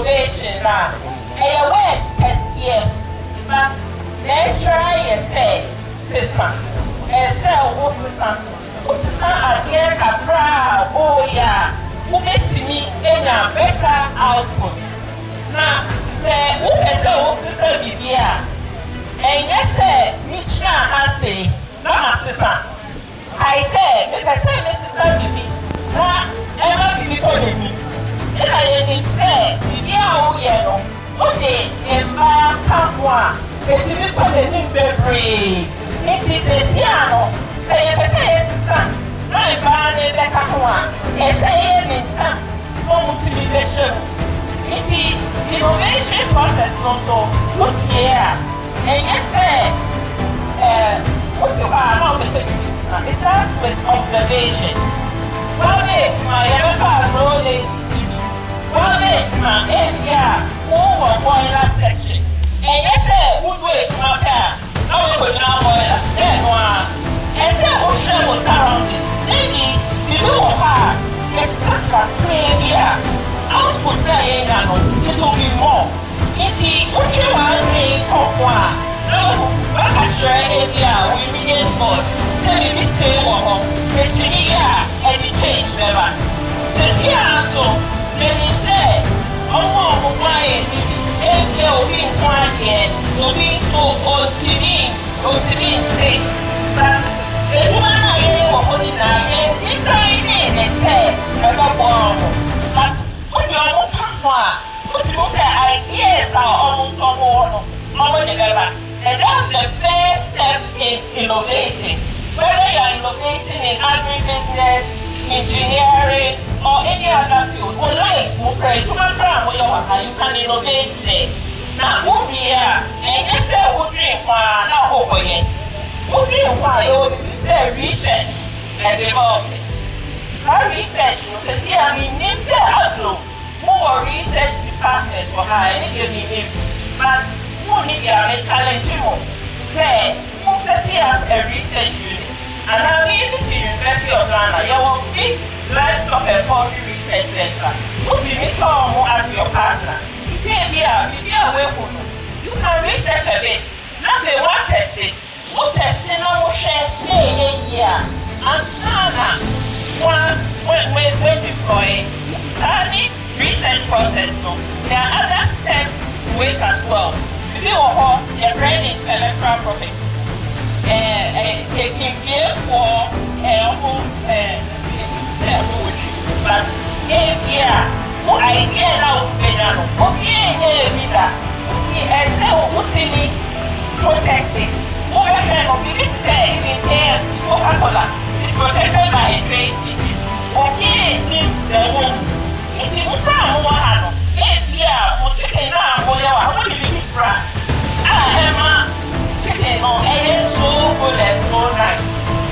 innovation now. A word SCM, but nature is said this one. A cell was the sun. Was the sun again a proud? Oh, yeah. Who makes me in a better output? Now, say, who is a sister Bibia? And yes, sir, Michna has say, no, my sister. I said, if I say, Mrs. Bibi, now, ever be before me. And I didn't say, Bibia, oh, yellow. Okay, and my camera, it's a little bit it is a piano. I say, son, my barn in the camera, and say, in time, motivation. It's the innovation process, also, what's here. And yes, sir, what you are now, it starts with observation. Well, my ever rolling. Well, my area, over boiler section. And yes, sir, would wait my car. I will now boiler. Then one. And say, ocean was surrounded. Maybe you know her. It's such a clear output. It will be more. It's the ocean one of one. No, back at your area, we begin boss. Let me say, it's here and it changed never. This year, so. Then he said, oh, why? And you'll be quiet, you'll be so continue, say, but the woman I am holding I decided and said, I don't want. But what you are not what you say, ideas are almost all over the level. And that's the first step in innovating. Whether you are innovating in agribusiness, engineering, or any other field, or life, you can innovate it. Now, move here, and you say, we'll drink one, now over here. We'll drink one, you will say research and development. Our research, you see, I mean, it's Aglow, more research department for her, anything, but who need a challenge you? Say, who sets up a research unit? And I'm in the University of Ghana, you will be livestock and poultry research center. Put me someone as your partner. You can research a bit. Now they want testing. What testing now will share year. And Sana, when deploying, study research process. There are other steps to wait as well. If you are your brain intellectual property. It gives for but idea now protected. It's protected by a trade secret. Chicken on air so good and so nice.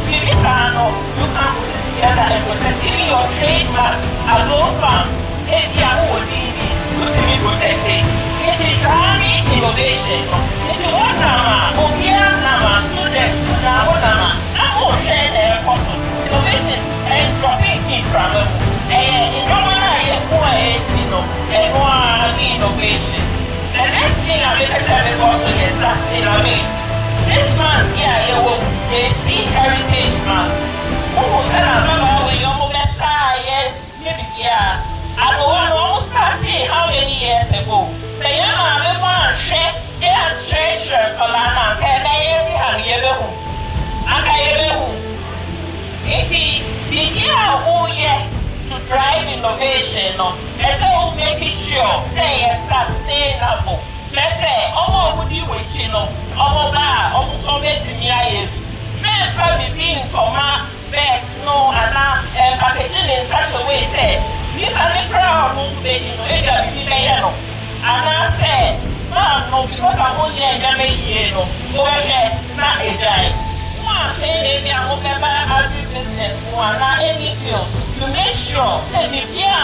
Maybe you can put it together and protect even your trademark. Aglow farms, would be protected. It is only innovation. It is one students, innovation and dropping things from them. Innovation. The next thing I'm interested also is sustainability. This man, they see heritage man. Who said I remember when you're Messiah, I don't want to start seeing how many years ago. The young man, one share, they had treasure, Polana, and I have yellow. And I yellow. If he to drive innovation, and so making sure, say, sustainable. Let's say, would you wish almost always in the eye. Men probably being for my bags, and packaging in such a way, say, you can the crowd who's making no, and I said, no, because I'm only a young not a guy. Member Agribusiness, any field, to make sure that the year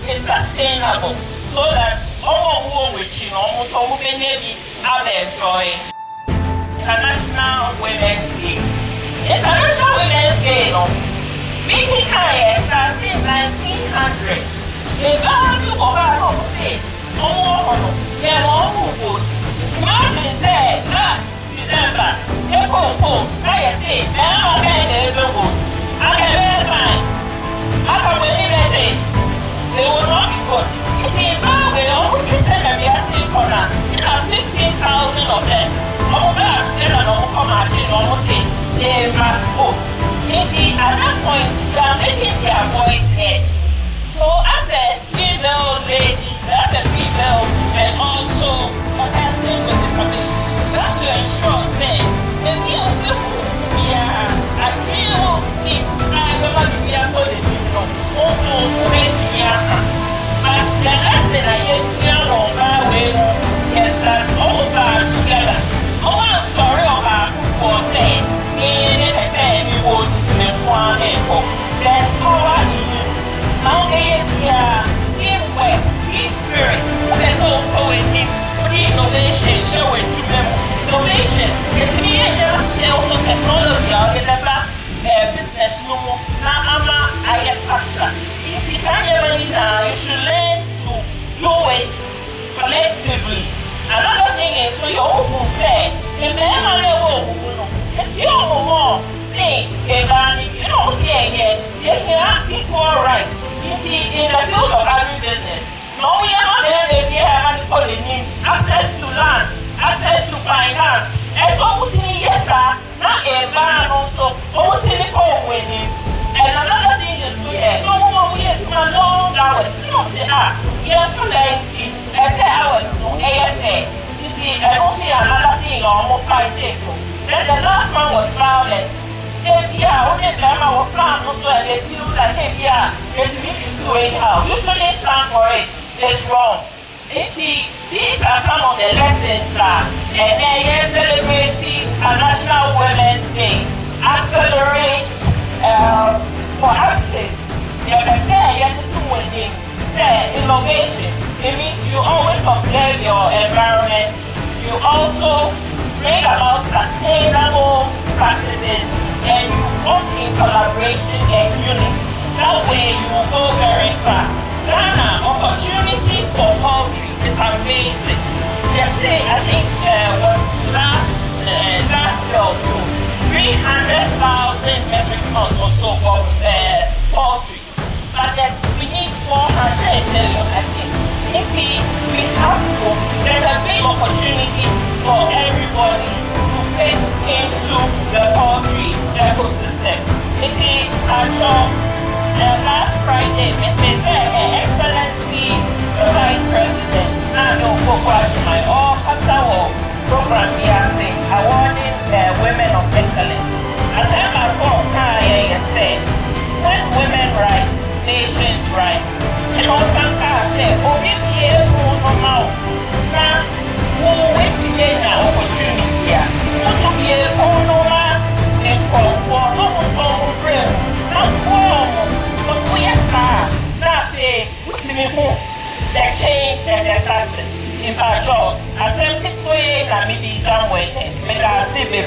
is sustainable, so that all which almost all maybe are enjoying. International Women's Day. International Women's Day, making higher started in 1900. The value of our say, imagine say last December, they propose, I say, now I can vote. I can fine. I can win they will not be good. It's in Zimbabwe, almost percent of the asking corner. You have 15,000 of them. All that together, no come out in almost say they must vote. At that point, they are making their voice heard. So as a female lady, as a female, and also a person with disability, that to ensure, say, the real people, we are a real team. I remember we are going to also raise me up. But the lesson I used to know my way is that all bad together. Oh, I'm sorry about for saying, we would one echo. There's power in you. Now, teamwork, team spirit. There's also in him. Innovation, showing them innovation. It's me and also technology. I'll get back business no more. Now, I get faster. If it's you should learn to do it collectively. Another thing is, so you also say, if the if you more say, you don't say again, you have equal rights. You see, in the field of agribusiness, no, we are not there, they have access to land, access to finance. And so, yes, sir, not a man also, almost in the home with him. And another thing is, no more, we have long hours. You don't say, you have plenty, I say hours, no, AFA. You see, I don't see another thing, almost 5 days. Then the last one was violence. Only them our plan also, and they feel like, it's me to do anyhow. You shouldn't stand for it. It's wrong. These are some of the lessons and then you're celebrating International Women's Day. Accelerate for action. You can say innovation. It means you always observe your environment. You also bring about sustainable practices and you work in collaboration and unity. That way you will go very far. Ghana, opportunity for poultry is amazing. Yesterday, I think last year or so, 300,000 metric tons or so of poultry. But we need 400 million, I think. We have to, there's a big opportunity for everybody to fit into the poultry ecosystem. Last Friday, Mr. Excellency, the Vice President, Nano my all Kasawo program here awarding women of excellence. As I said, when women rise, nations rise. And also say, normal. Now, we'll wait to get an opportunity here. Also be a normal and for almost real. Not but we are not the change and the success. In fact, assembly way, I mean, the jam way, and I see the